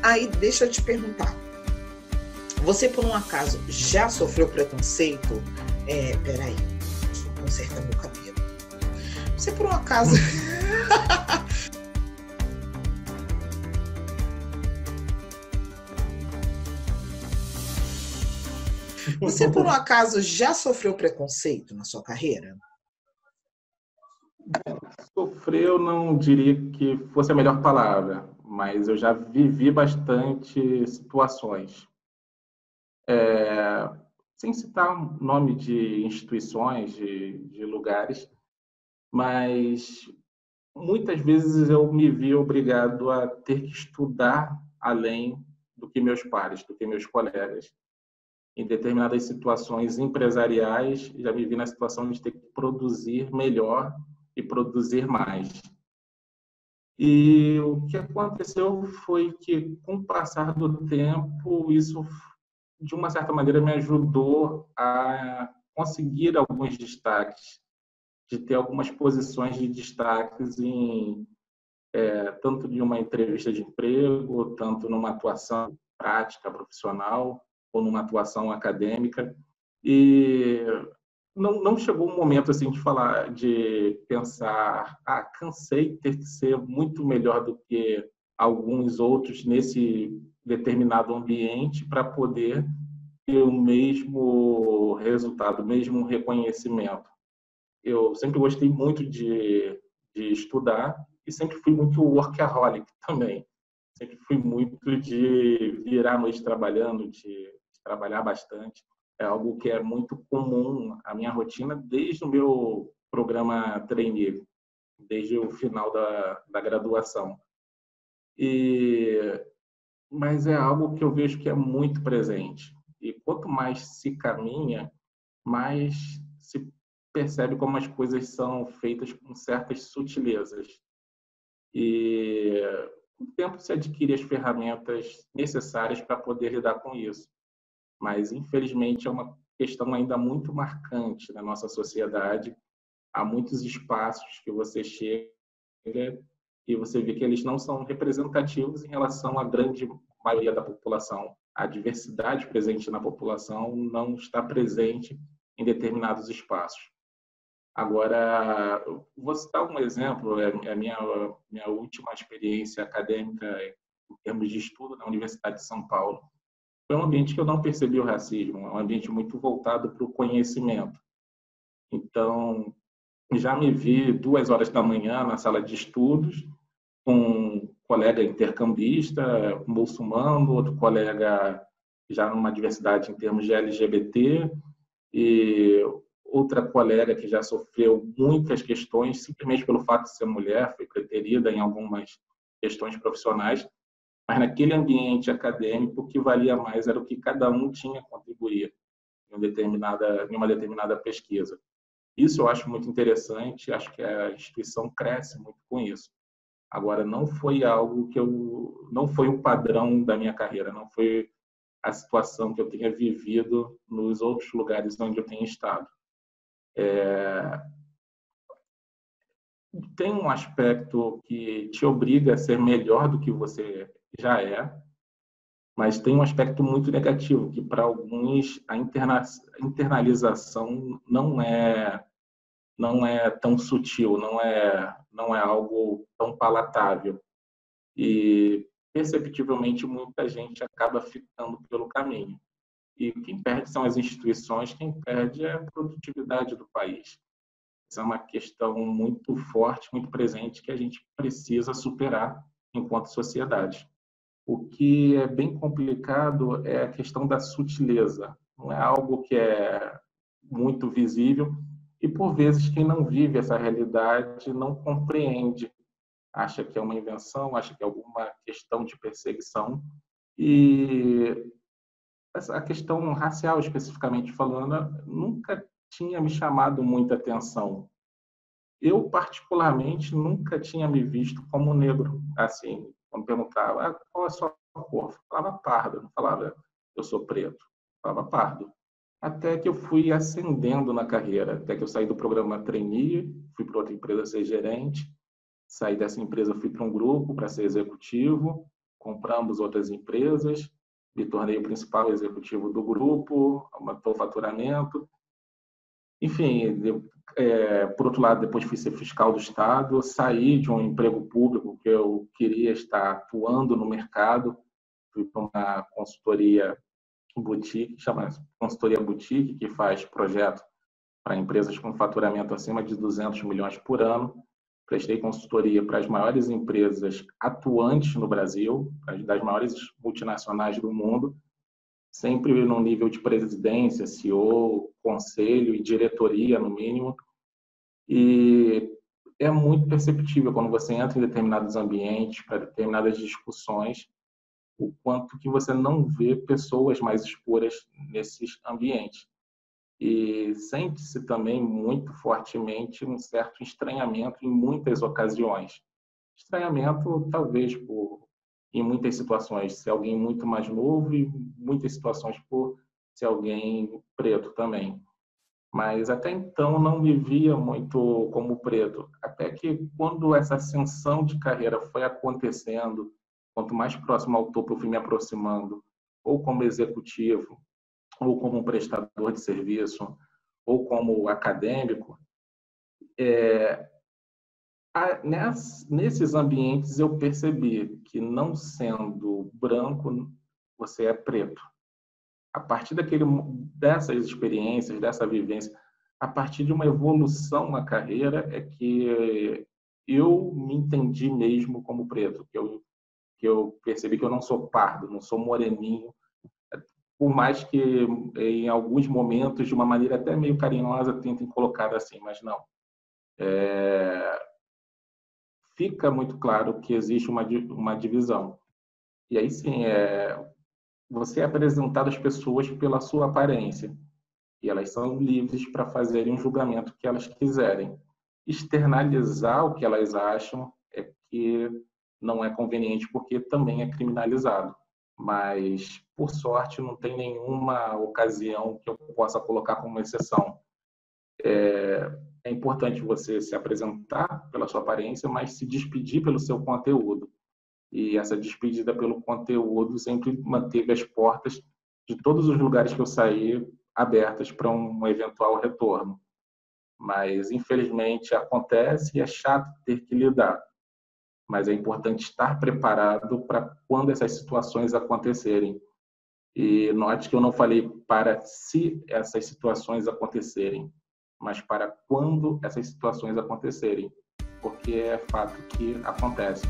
Aí, deixa eu te perguntar. Você, por um acaso, já sofreu preconceito? Peraí, deixa eu consertar meu cabelo. Você, por um acaso... Você, por um acaso, já sofreu preconceito na sua carreira? Sofreu, não diria que fosse a melhor palavra, mas eu já vivi bastante situações. Sem citar o nome de instituições, de lugares, mas muitas vezes eu me vi obrigado a ter que estudar além do que meus pares, do que meus colegas. Em determinadas situações empresariais, já me vi na situação de ter que produzir melhor e produzir mais. E o que aconteceu foi que, com o passar do tempo, isso, de uma certa maneira, me ajudou a conseguir alguns destaques, de ter algumas posições de destaques tanto de uma entrevista de emprego, tanto numa atuação prática, profissional, ou numa atuação acadêmica. E não chegou um momento assim de pensar, cansei de ter que ser muito melhor do que alguns outros nesse determinado ambiente para poder ter o mesmo resultado, o mesmo reconhecimento. Eu sempre gostei muito de estudar e sempre fui muito workaholic também. Sempre fui muito de virar a noite trabalhando, de trabalhar bastante. É algo que é muito comum à minha rotina desde o meu programa trainee, desde o final da graduação. Mas é algo que eu vejo que é muito presente. E quanto mais se caminha, mais se percebe como as coisas são feitas com certas sutilezas. E com o tempo se adquire as ferramentas necessárias para poder lidar com isso. Mas, infelizmente, é uma questão ainda muito marcante na nossa sociedade. Há muitos espaços que você chega e você vê que eles não são representativos em relação à grande maioria da população. A diversidade presente na população não está presente em determinados espaços. Agora, vou citar um exemplo, a minha última experiência acadêmica em termos de estudo na Universidade de São Paulo. Foi um ambiente que eu não percebi o racismo, é um ambiente muito voltado para o conhecimento. Então, já me vi 2 horas da manhã na sala de estudos, com um colega intercambista, um muçulmano, outro colega já numa diversidade em termos de LGBT, e outra colega que já sofreu muitas questões, simplesmente pelo fato de ser mulher, foi preterida em algumas questões profissionais, mas naquele ambiente acadêmico o que valia mais era o que cada um tinha a contribuir em uma determinada pesquisa. Isso eu acho muito interessante, acho que a instituição cresce muito com isso. Agora, não foi algo não foi o padrão da minha carreira, não foi a situação que eu tenha vivido nos outros lugares onde eu tenho estado. Tem um aspecto que te obriga a ser melhor do que você já é, mas tem um aspecto muito negativo, que para alguns a internalização não é tão sutil, não é algo tão palatável. E, perceptivelmente, muita gente acaba ficando pelo caminho. E quem perde são as instituições, quem perde é a produtividade do país. Essa é uma questão muito forte, muito presente, que a gente precisa superar enquanto sociedade. O que é bem complicado é a questão da sutileza. Não é algo que é muito visível e, por vezes, quem não vive essa realidade não compreende. Acha que é uma invenção, acha que é alguma questão de perseguição. E a questão racial, especificamente falando, nunca tinha me chamado muita atenção. Eu, particularmente, nunca tinha me visto como negro. Assim, quando perguntava qual é a sua cor, eu falava pardo, não falava eu sou preto, eu falava pardo. Até que eu fui ascendendo na carreira, até que eu saí do programa trainee, fui para outra empresa ser gerente, saí dessa empresa, fui para um grupo para ser executivo, compramos outras empresas, me tornei o principal executivo do grupo, aumentou o faturamento. Enfim, por outro lado, depois fui ser fiscal do Estado, saí de um emprego público que eu queria estar atuando no mercado, fui para uma consultoria boutique, chama Consultoria Boutique, que faz projeto para empresas com faturamento acima de 200 milhões por ano. Prestei consultoria para as maiores empresas atuantes no Brasil, das maiores multinacionais do mundo, sempre no nível de presidência, CEO, conselho e diretoria, no mínimo. E é muito perceptível quando você entra em determinados ambientes, para determinadas discussões, o quanto que você não vê pessoas mais escuras nesses ambientes. E sente-se também muito fortemente um certo estranhamento em muitas ocasiões. Estranhamento, talvez, em muitas situações, ser alguém muito mais novo, e muitas situações por ser alguém preto também. Mas até então não me via muito como preto. Até que quando essa ascensão de carreira foi acontecendo, quanto mais próximo ao topo eu fui me aproximando, ou como executivo, ou como um prestador de serviço, ou como acadêmico, nesses ambientes eu percebi que, não sendo branco, você é preto. A partir dessas experiências, dessa vivência, a partir de uma evolução na carreira, é que eu me entendi mesmo como preto, que eu percebi que eu não sou pardo, não sou moreninho, por mais que em alguns momentos, de uma maneira até meio carinhosa, tentem colocar assim, mas não. Fica muito claro que existe uma divisão. E aí sim, você é apresentado às pessoas pela sua aparência, e elas são livres para fazerem um julgamento que elas quiserem. Externalizar o que elas acham é que não é conveniente, porque também é criminalizado. Mas, por sorte, não tem nenhuma ocasião que eu possa colocar como exceção. É importante você se apresentar pela sua aparência, mas se despedir pelo seu conteúdo. E essa despedida pelo conteúdo sempre manteve as portas de todos os lugares que eu saí abertas para um eventual retorno. Mas, infelizmente, acontece e é chato ter que lidar. Mas é importante estar preparado para quando essas situações acontecerem. E note que eu não falei para se essas situações acontecerem, mas para quando essas situações acontecerem, porque é fato que acontecem.